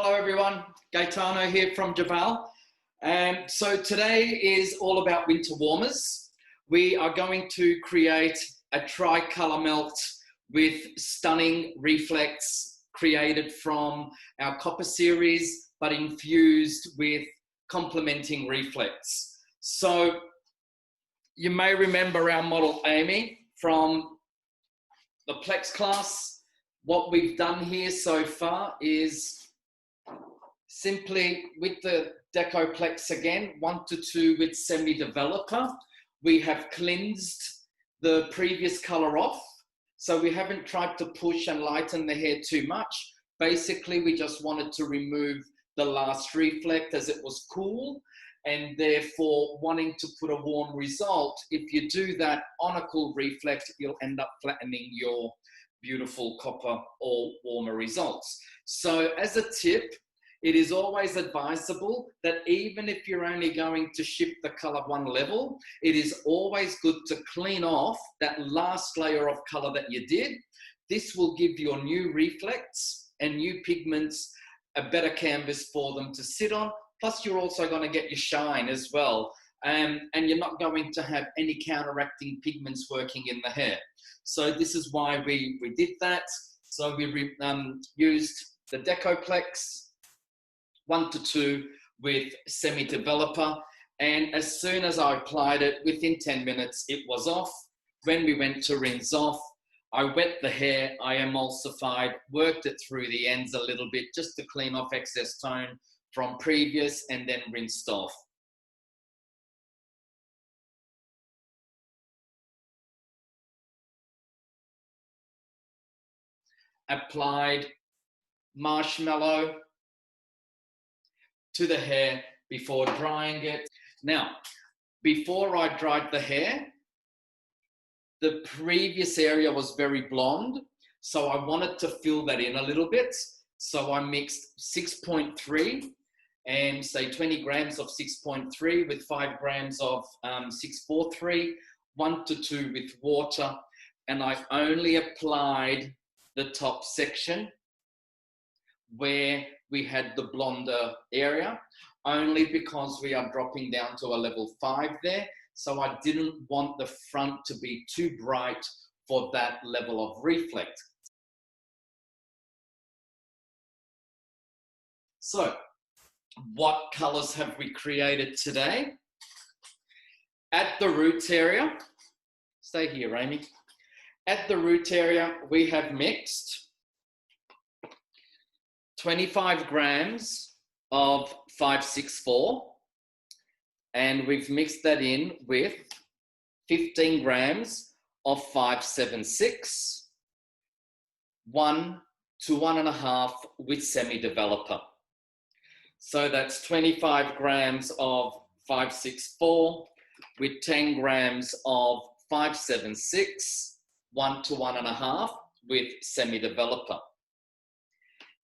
Hello everyone, Gaetano here from Jeval. So today is all about winter warmers. We are going to create a tri-colour melt with stunning reflex created from our copper series, but infused with complementing reflex. So you may remember our model Amy from the Plex class. What we've done here so far is simply with the Decoplex again, 1 to 2 with semi-developer, we have cleansed the previous color off. So we haven't tried to push and lighten the hair too much. Basically, we just wanted to remove the last reflect as it was cool, and therefore wanting to put a warm result. If you do that on a cool reflect, you'll end up flattening your beautiful copper or warmer results. So as a tip, it is always advisable that even if you're only going to shift the color one level, it is always good to clean off that last layer of color that you did. This will give your new reflects and new pigments a better canvas for them to sit on. Plus, you're also going to get your shine as well. And you're not going to have any counteracting pigments working in the hair. So this is why we did that. So we used the Decoplex 1 to 2 with semi-developer, and as soon as I applied it, within 10 minutes it was off. When we went to rinse off, I wet the hair, I emulsified, worked it through the ends a little bit just to clean off excess tone from previous, and then rinsed off. Applied marshmallow to the hair before drying it. Now, before I dried the hair, the previous area was very blonde, so I wanted to fill that in a little bit. So I mixed 6.3 and say 20 grams of 6.3 with 5 grams of 643, 1 to 2 with water, and I only applied the top section where we had the blonder area, only because we are dropping down to a level 5 there. So I didn't want the front to be too bright for that level of reflect. So what colors have we created today? At the root area, stay here, Amy. At the root area, we have mixed 25 grams of 564, and we've mixed that in with 15 grams of 576, 1 to 1.5 with semi-developer. So that's 25 grams of 564 with 10 grams of 576, 1 to 1.5 with semi-developer.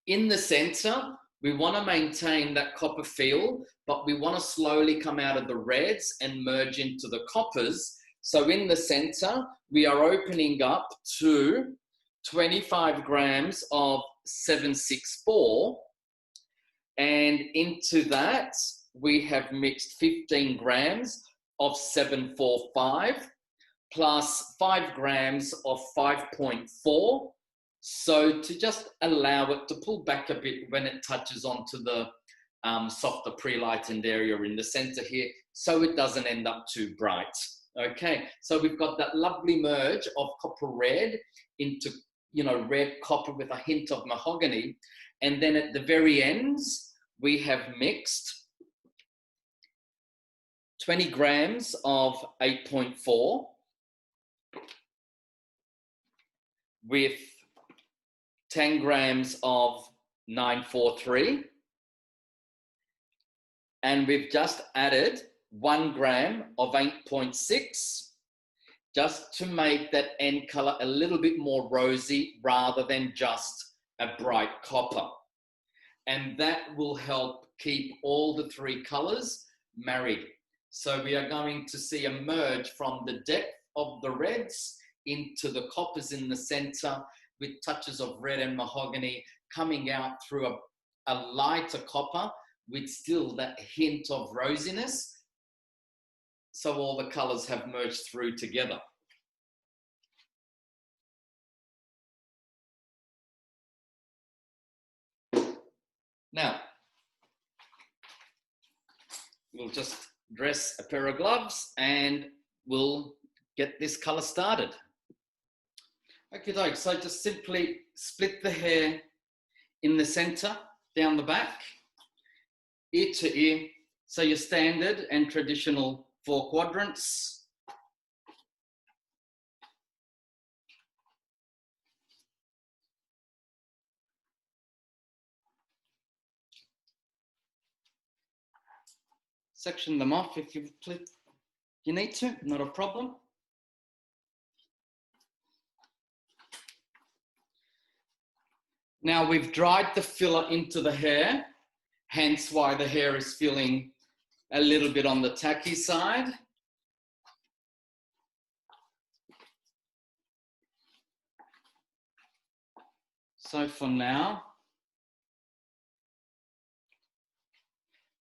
In the center, we want to maintain that copper feel, but we want to slowly come out of the reds and merge into the coppers. So in the center, we are opening up to 25 grams of 764, and into that, we have mixed 15 grams of 745 plus 5 grams of 5.4. So to just allow it to pull back a bit when it touches onto the softer pre-lightened area in the center here, so it doesn't end up too bright. Okay, so we've got that lovely merge of copper red into, red copper with a hint of mahogany. And then at the very ends, we have mixed 20 grams of 8.4 with 10 grams of 943, and we've just added 1 gram of 8.6 just to make that end color a little bit more rosy rather than just a bright copper. And that will help keep all the 3 colors married. So we are going to see a merge from the depth of the reds into the coppers in the center, with touches of red and mahogany coming out through a lighter copper with still that hint of rosiness. So all the colors have merged through together. Now, we'll just dress a pair of gloves and we'll get this color started. Okay, so just simply split the hair in the center, down the back, ear to ear. So your standard and traditional 4 quadrants. Section them off if you need to, not a problem. Now we've dried the filler into the hair, hence why the hair is feeling a little bit on the tacky side. So for now,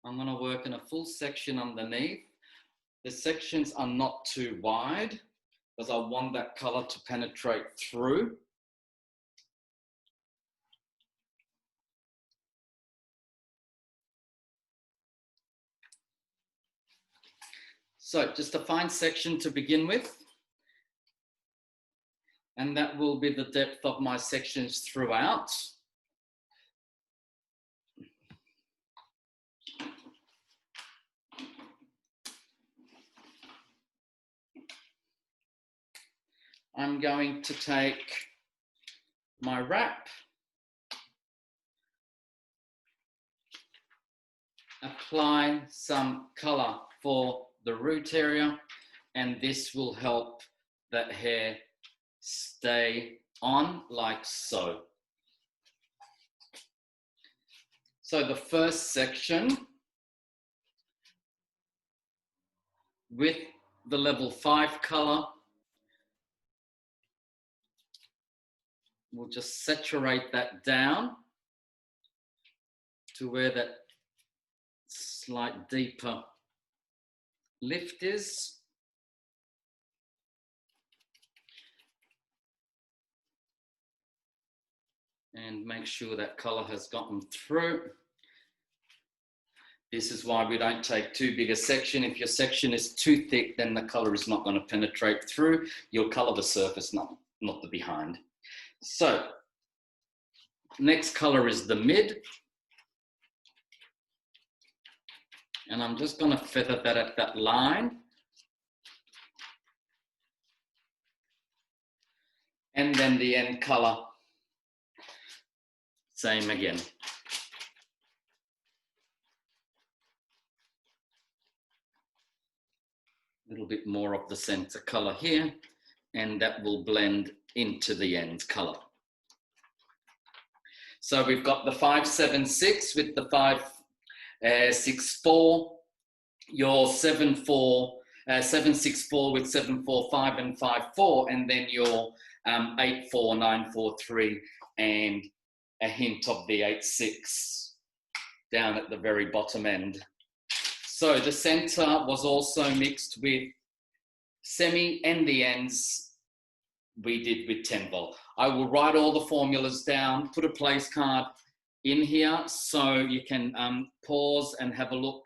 I'm going to work in a full section underneath. The sections are not too wide because I want that color to penetrate through. So just a fine section to begin with. And that will be the depth of my sections throughout. I'm going to take my wrap, apply some color for the root area, and this will help that hair stay on like so. So the first section with the level 5 color, we'll just saturate that down to where that slight deeper lift is. And make sure that color has gotten through. This is why we don't take too big a section. If your section is too thick, then the color is not going to penetrate through. You'll color the surface, not the behind. So, next color is the mid. And I'm just going to feather that at that line. And then the end color, same again. A little bit more of the center color here, and that will blend into the end color. So we've got the 576 with the 564, your 764 with 745 and 54, and then your 84943 and a hint of the 86 down at the very bottom end. So the center was also mixed with semi, and the ends we did with 10 volt. I will write all the formulas down, put a place card in here so you can pause and have a look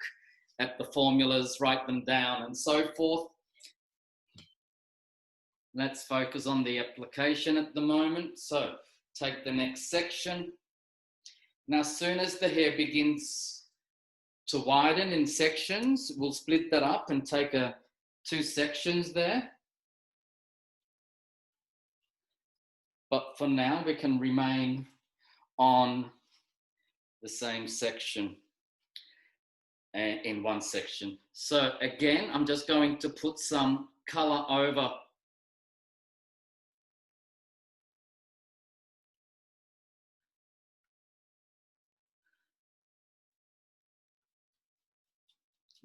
at the formulas, write them down and so forth. Let's focus on the application at the moment. So take the next section. Now, as soon as the hair begins to widen in sections, we'll split that up and take 2 sections there. But for now, we can remain on the same section in one section. So again, I'm just going to put some color over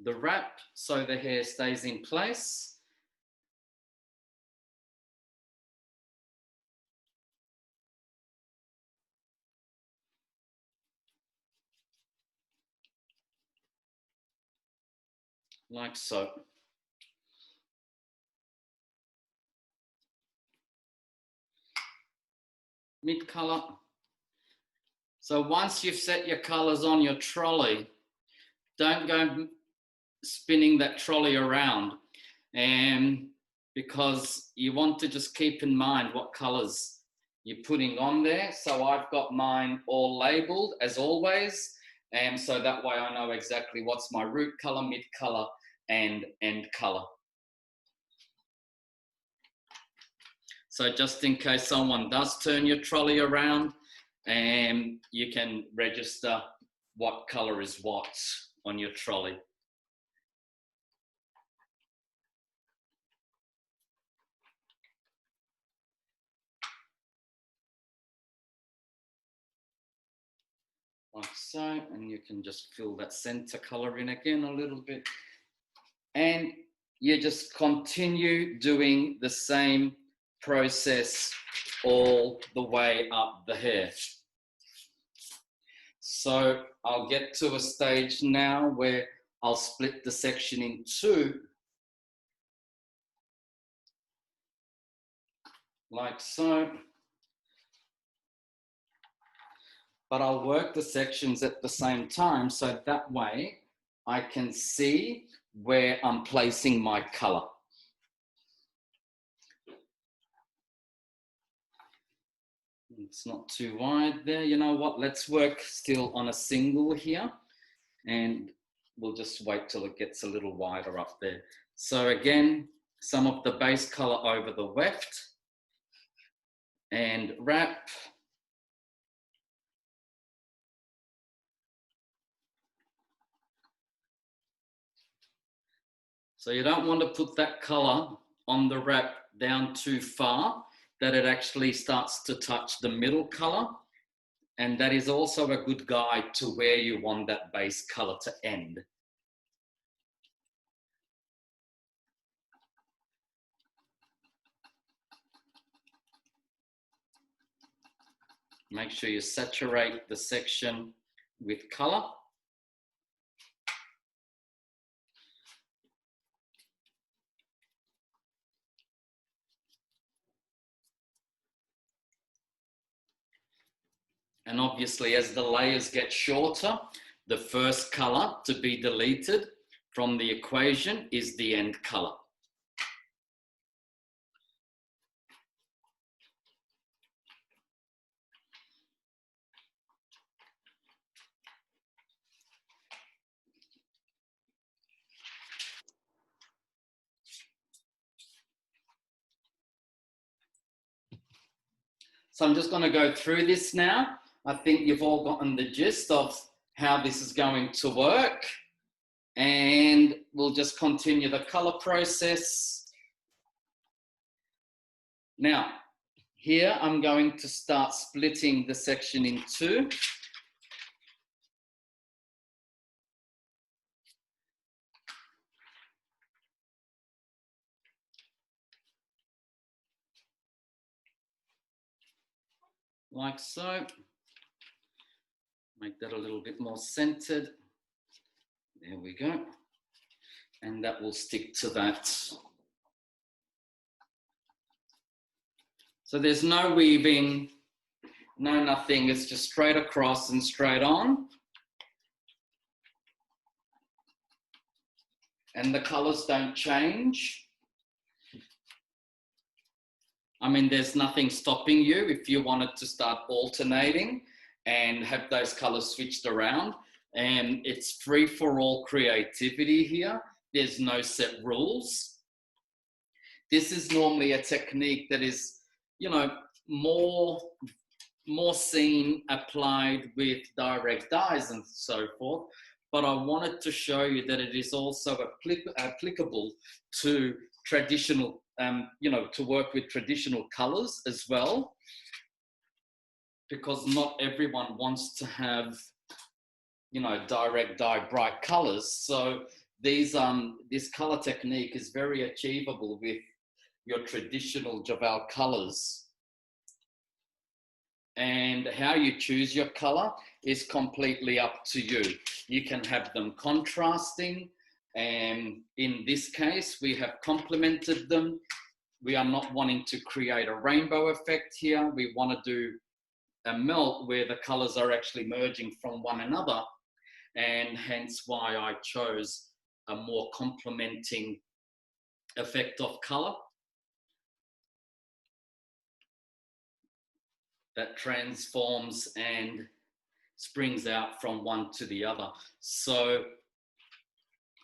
the wrap so the hair stays in place. like so. Mid-color. So once you've set your colors on your trolley, don't go spinning that trolley around, and because you want to just keep in mind what colors you're putting on there. So I've got mine all labeled as always, and so that way I know exactly what's my root color, mid color, and end color. So just in case someone does turn your trolley around, and you can register what color is what on your trolley. Like so, and you can just fill that center color in again a little bit. And you just continue doing the same process all the way up the hair. So I'll get to a stage now where I'll split the section in two, like so. But I'll work the sections at the same time, so that way I can see where I'm placing my color. It's not too wide there. You know what? Let's work still on a single here, and we'll just wait till it gets a little wider up there. So again, some of the base color over the weft and wrap. So you don't want to put that color on the wrap down too far that it actually starts to touch the middle color. And that is also a good guide to where you want that base color to end. Make sure you saturate the section with color. And obviously, as the layers get shorter, the first color to be deleted from the equation is the end color. So I'm just going to go through this now. I think you've all gotten the gist of how this is going to work. And we'll just continue the color process. Now, here I'm going to start splitting the section in two. Like so. Make that a little bit more centered. There we go. And that will stick to that. So there's no weaving, no nothing. It's just straight across and straight on. And the colors don't change. I mean, there's nothing stopping you if you wanted to start alternating and have those colors switched around. And it's free for all creativity here. There's no set rules. This is normally a technique that is, you know, more seen applied with direct dyes and so forth. But I wanted to show you that it is also applicable to traditional, you know, to work with traditional colors as well, because not everyone wants to have, you know, direct dye bright colors. So these this color technique is very achievable with your traditional Jeval colors. And how you choose your color is completely up to you. You can have them contrasting, And in this case, we have complemented them. We are not wanting to create a rainbow effect here. We want to do a melt where the colors are actually merging from one another, and hence why I chose a more complementing effect of color that transforms and springs out from one to the other. So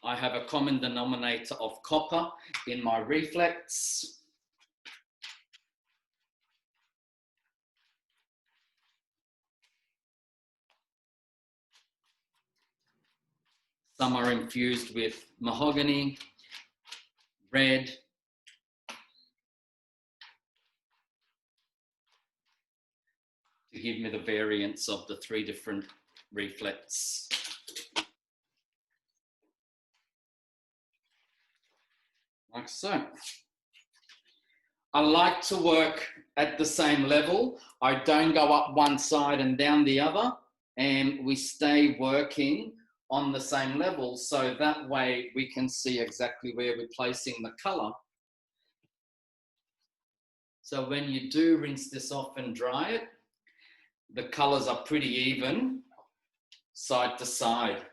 I have a common denominator of copper in my reflex. Some are infused with mahogany, red, to give me the variance of the 3 different reflets. Like so. I like to work at the same level. I don't go up one side and down the other, and we stay working on the same level, so that way we can see exactly where we're placing the color. So when you do rinse this off and dry it, the colors are pretty even side to side.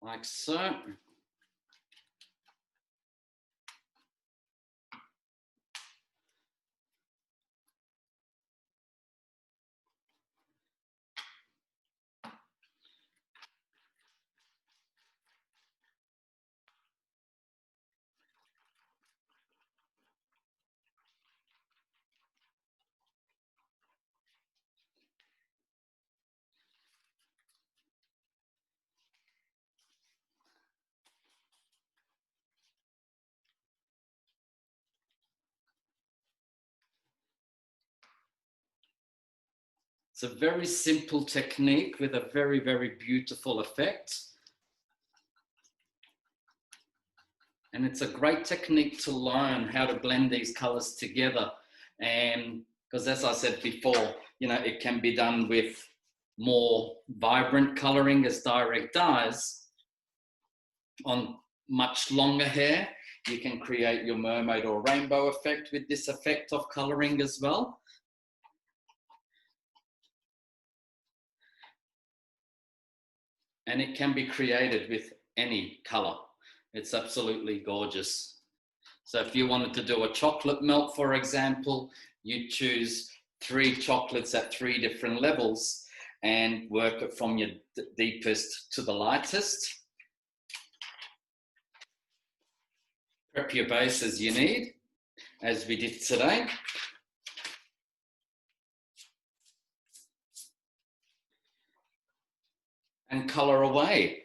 Like so. It's a very simple technique with a very, very beautiful effect. And it's a great technique to learn how to blend these colors together. And because as I said before, you know, it can be done with more vibrant coloring as direct dyes. On much longer hair, you can create your mermaid or rainbow effect with this effect of coloring as well. And it can be created with any color. It's absolutely gorgeous. So if you wanted to do a chocolate melt, for example, you choose 3 chocolates at 3 different levels and work it from your deepest to the lightest. Prep your base as you need, as we did today. And color away.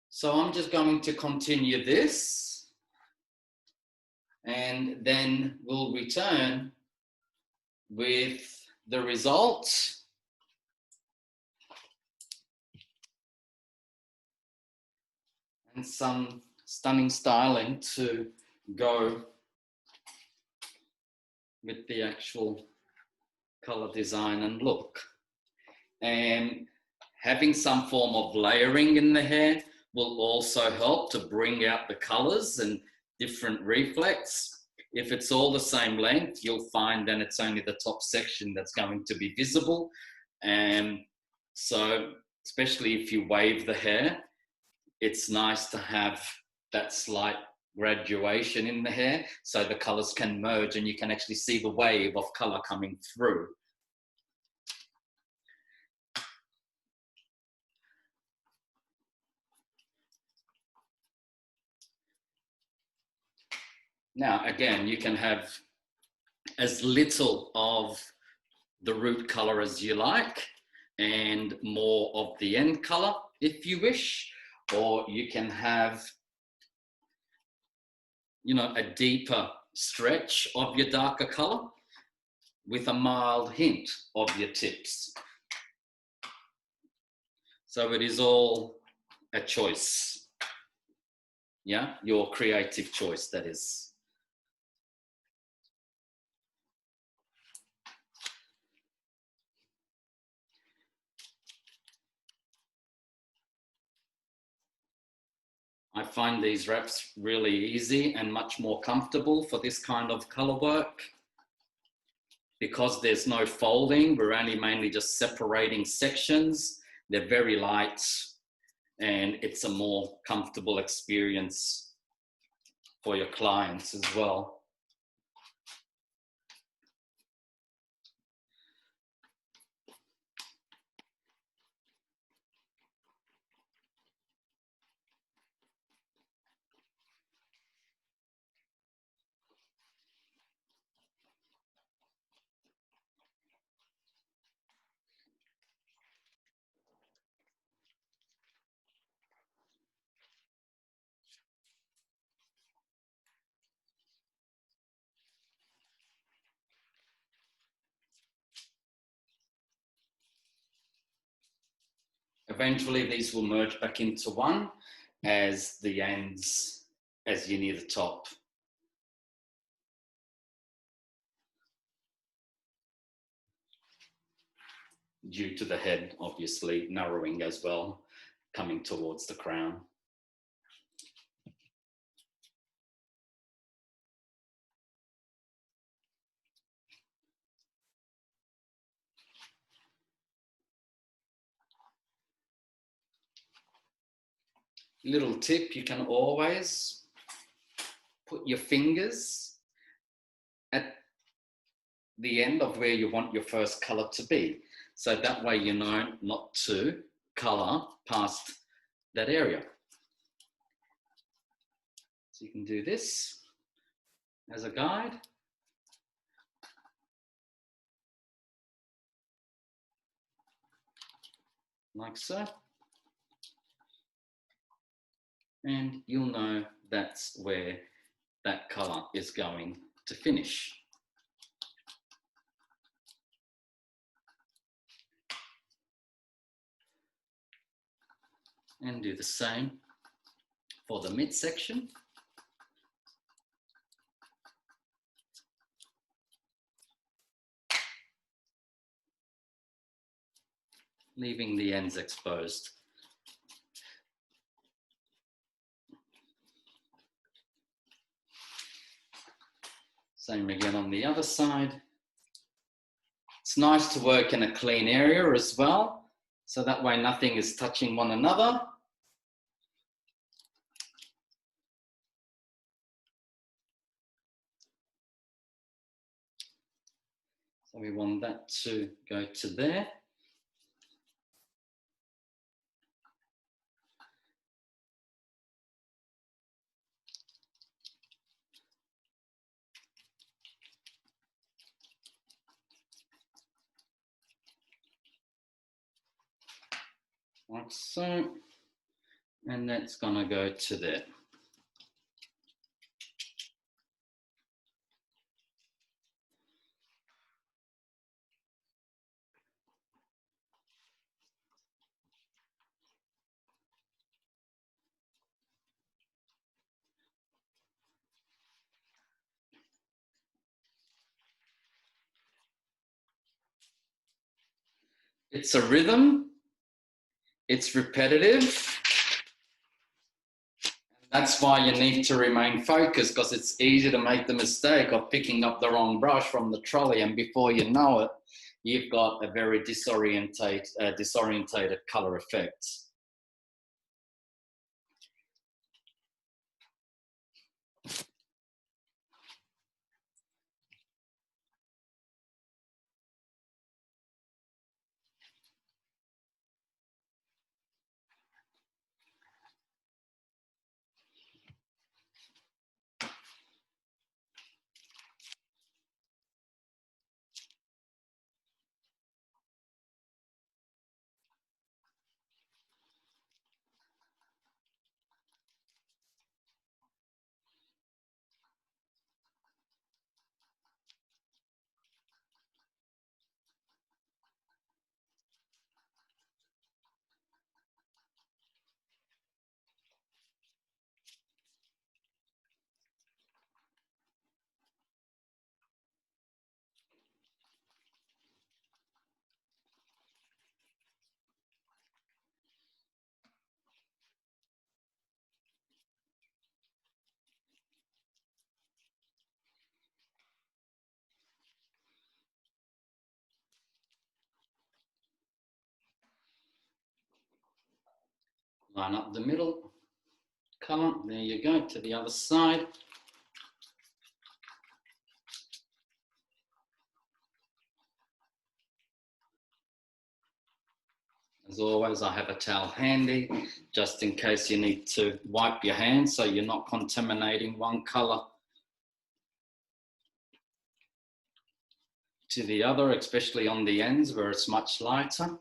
So I'm just going to continue this, and then we'll return with the result. And some stunning styling to go with the actual color design and look. And having some form of layering in the hair will also help to bring out the colors and different reflex. If it's all the same length, you'll find then it's only the top section that's going to be visible. And so, especially if you wave the hair, it's nice to have that slight graduation in the hair so the colors can merge and you can actually see the wave of color coming through. Now, again, you can have as little of the root color as you like and more of the end color if you wish, or you can have, you know, a deeper stretch of your darker color. with a mild hint of your tips. So it is all a choice. Yeah, your creative choice, that is. I find these wraps really easy and much more comfortable for this kind of color work. Because there's no folding, we're only mainly just separating sections. They're very light and it's a more comfortable experience for your clients as well. Eventually these will merge back into one as the ends, as you near the top. Due to the head obviously narrowing as well, coming towards the crown. Little tip, you can always put your fingers at the end of where you want your first color to be. So that way you know not to color past that area. So you can do this as a guide. Like so. And you'll know that's where that color is going to finish. And do the same for the midsection. Leaving the ends exposed. Same again on the other side. It's nice to work in a clean area as well, so that way nothing is touching one another. So we want that to go to there. Like so. And that's gonna go to there. It's a rhythm, it's repetitive. That's why you need to remain focused, because it's easy to make the mistake of picking up the wrong brush from the trolley, and before you know it, you've got a very disorientated color effect. Line up the middle colour. There you go, to the other side. As always, I have a towel handy, just in case you need to wipe your hands so you're not contaminating one colour to the other, especially on the ends where it's much lighter.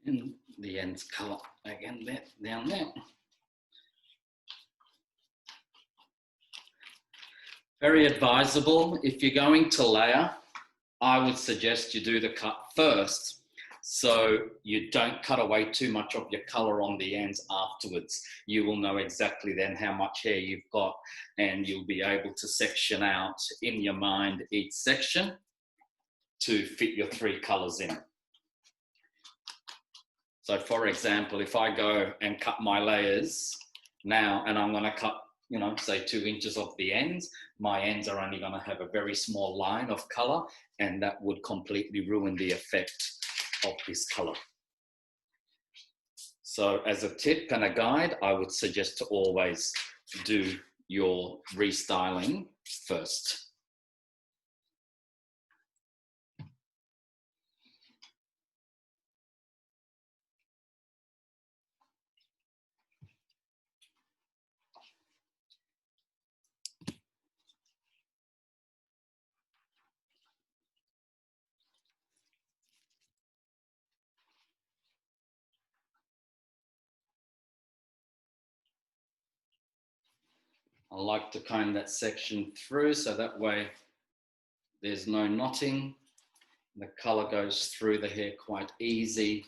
And the ends colour again there, down there. Very advisable. If you're going to layer, I would suggest you do the cut first, so you don't cut away too much of your colour on the ends afterwards. You will know exactly then how much hair you've got, and you'll be able to section out in your mind each section to fit your 3 colours in. So for example, if I go and cut my layers now, and I'm going to cut, you know, say 2 inches off the ends, my ends are only going to have a very small line of colour, and that would completely ruin the effect of this colour. So as a tip and a guide, I would suggest to always do your restyling first. I like to comb that section through so that way there's no knotting. The colour goes through the hair quite easy.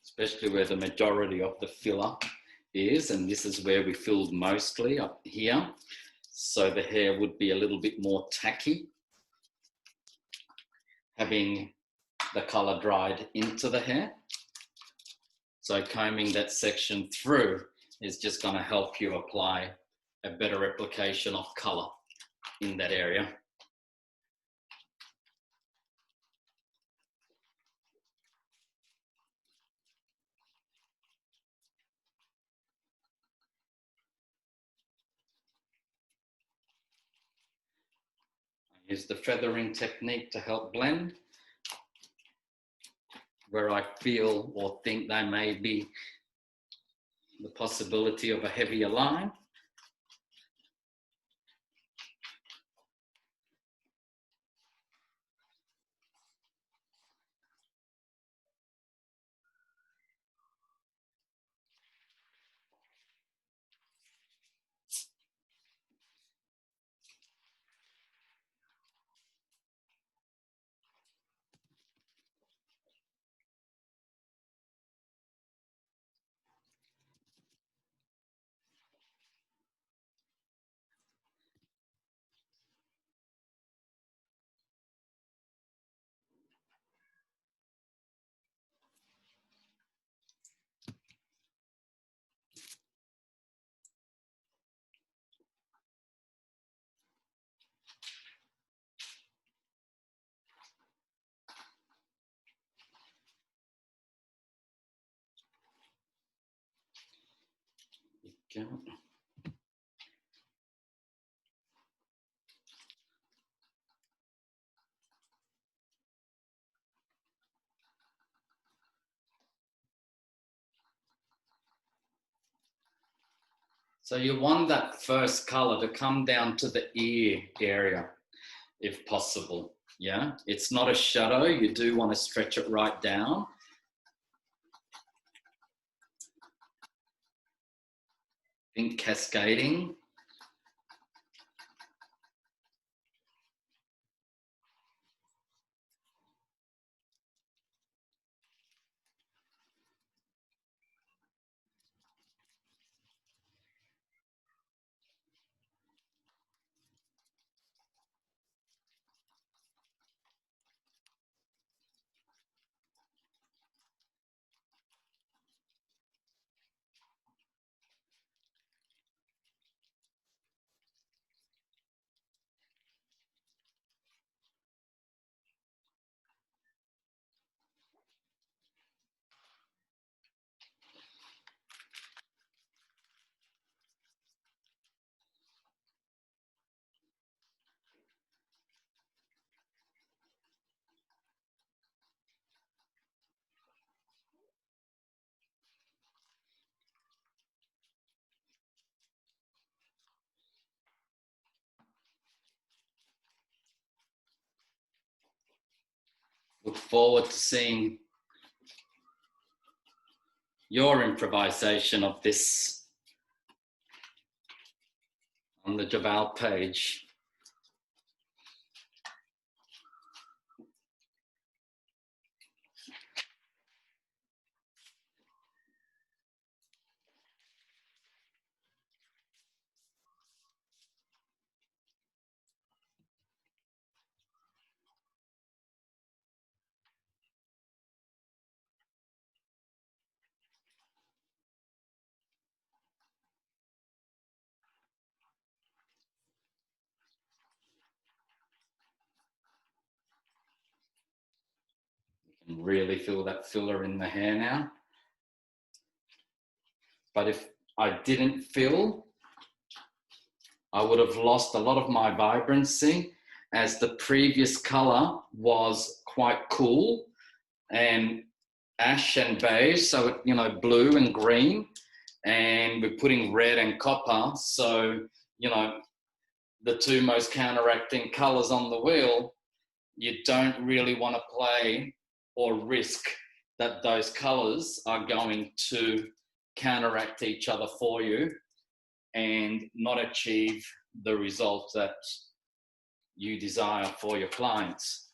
Especially where the majority of the filler is, and this is where we filled mostly up here. So the hair would be a little bit more tacky, having the colour dried into the hair. So combing that section through is just going to help you apply a better application of colour in that area. I use the feathering technique to help blend. where I feel or think there may be the possibility of a heavier line. Okay. So you want that first color to come down to the ear area, if possible. Yeah, it's not a shadow. You do want to stretch it right down. Think cascading. Look forward to seeing your improvisation of this on the Jeval page. You can really feel that filler in the hair now. But if I didn't fill, I would have lost a lot of my vibrancy, as the previous color was quite cool and ash and beige, so it, you know, blue and green, and we're putting red and copper, so, you know, the two most counteracting colors on the wheel. You don't really want to play or risk that those colors are going to counteract each other for you and not achieve the result that you desire for your clients.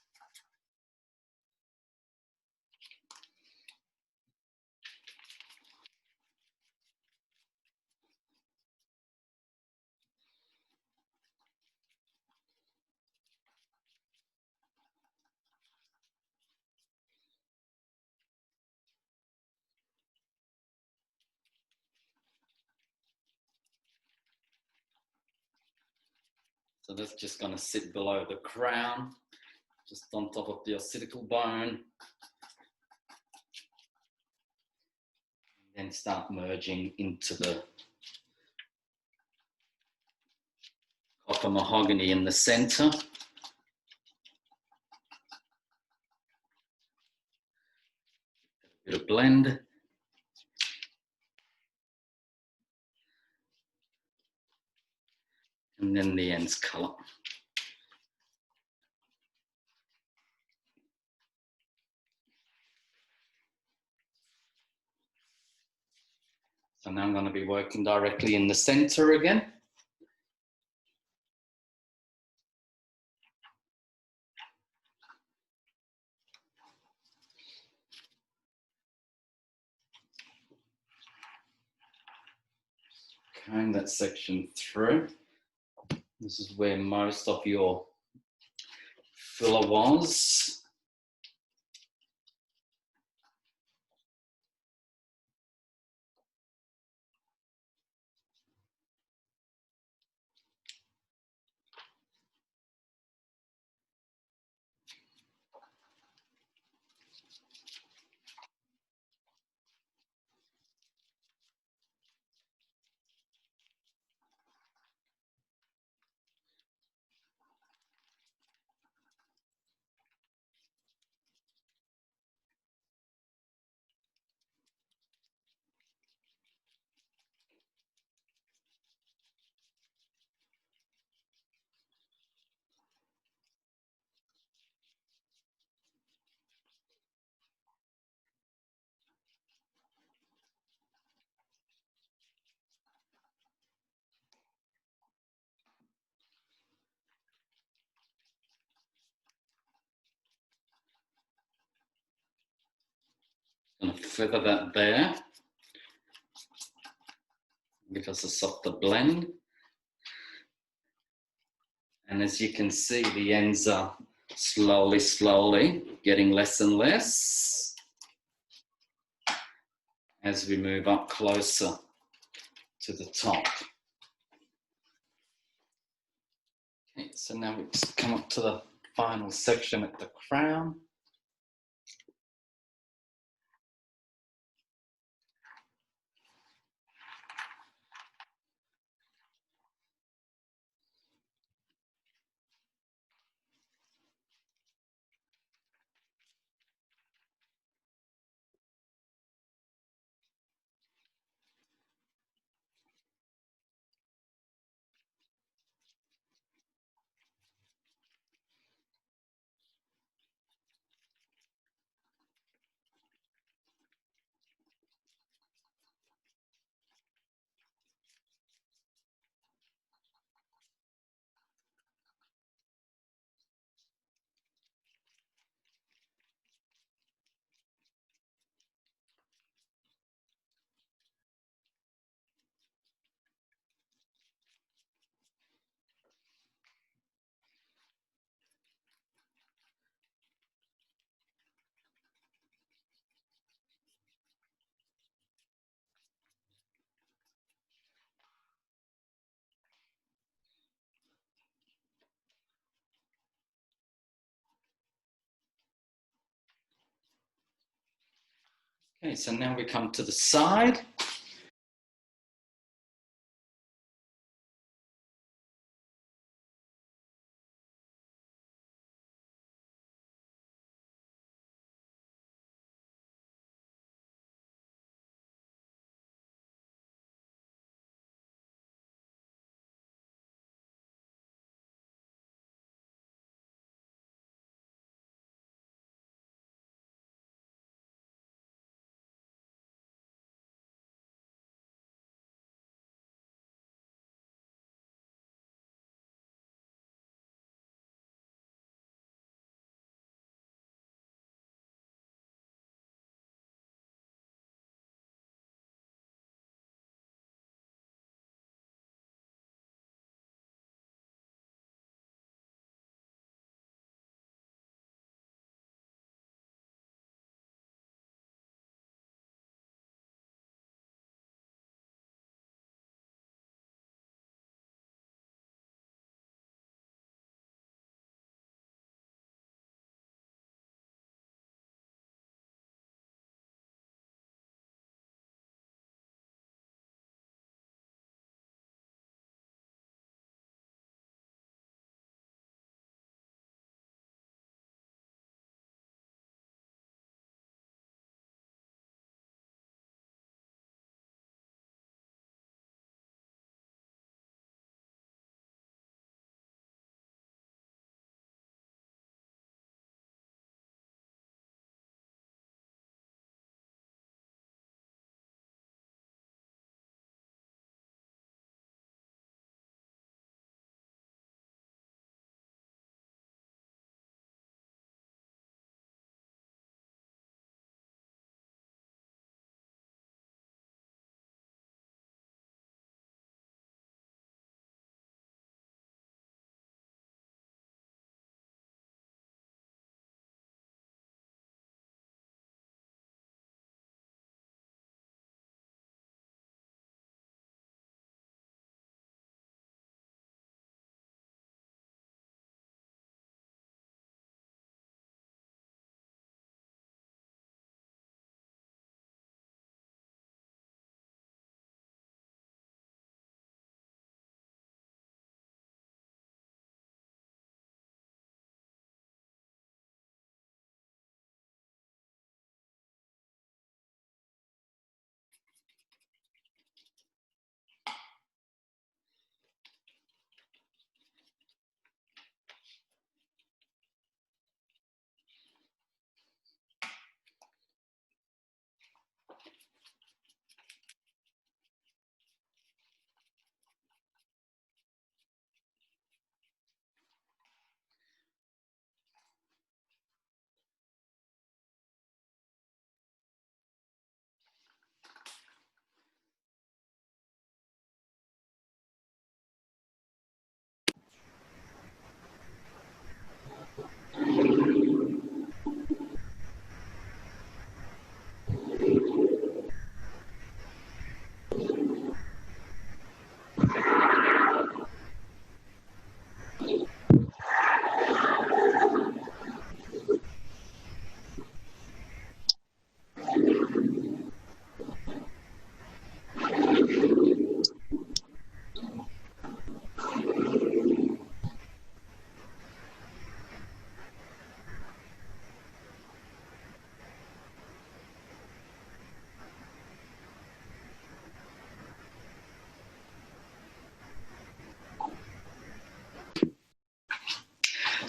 So that's just going to sit below the crown, just on top of the occipital bone. And then start merging into the copper mahogany in the center. Bit of blend. And then the ends colour. So now I'm going to be working directly in the center again. Comb that section through. This is where most of your filler was. Going to feather that there. Give us a softer blend. And as you can see, the ends are slowly getting less and less as we move up closer to the top. Okay, so now we just come up to the final section at the crown. Okay, so now we come to the side.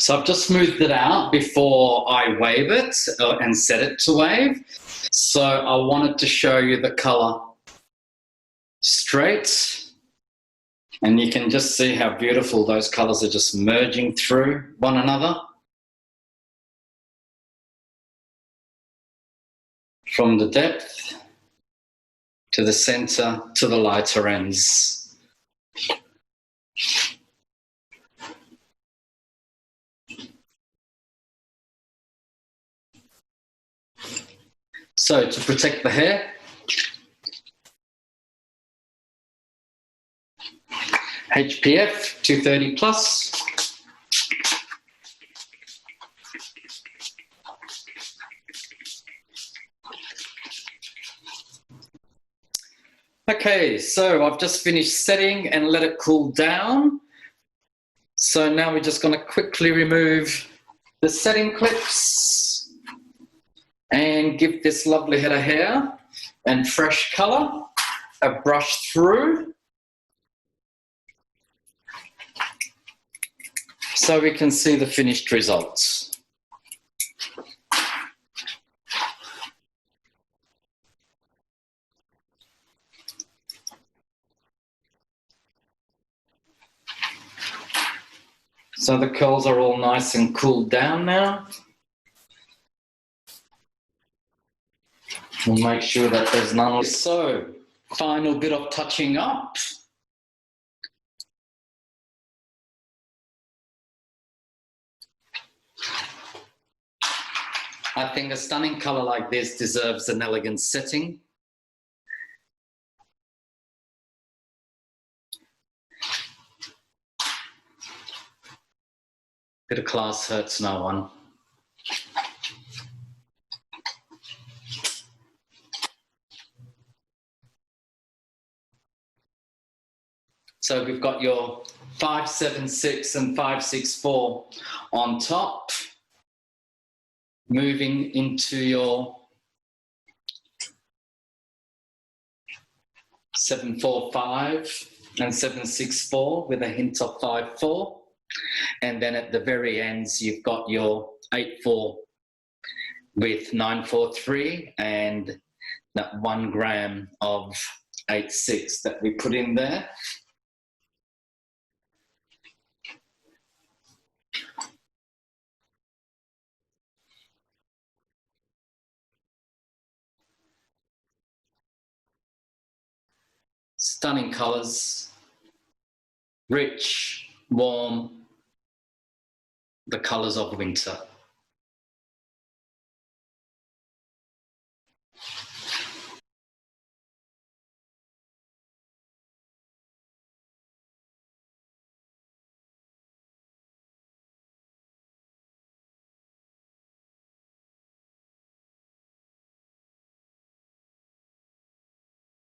So I've just smoothed it out before I wave it and set it to wave. So I wanted to show you the color straight. And you can just see how beautiful those colors are just merging through one another. From the depth to the center to the lighter ends. So to protect the hair, HPF 230 plus. Okay, so I've just finished setting and let it cool down. So now we're just going to quickly remove the setting clips and give this lovely head of hair and fresh color a brush through so we can see the finished results. So the curls are all nice and cooled down now. We'll make sure that there's none. So, final bit of touching up. I think a stunning color like this deserves an elegant setting. Bit of class hurts no one. So we've got your 576 and 564 on top, moving into your 745 and 764 with a hint of 54. And then at the very ends, you've got your 84 with 943 and that 1 gram of 86 that we put in there. Stunning colors, rich, warm, the colors of winter.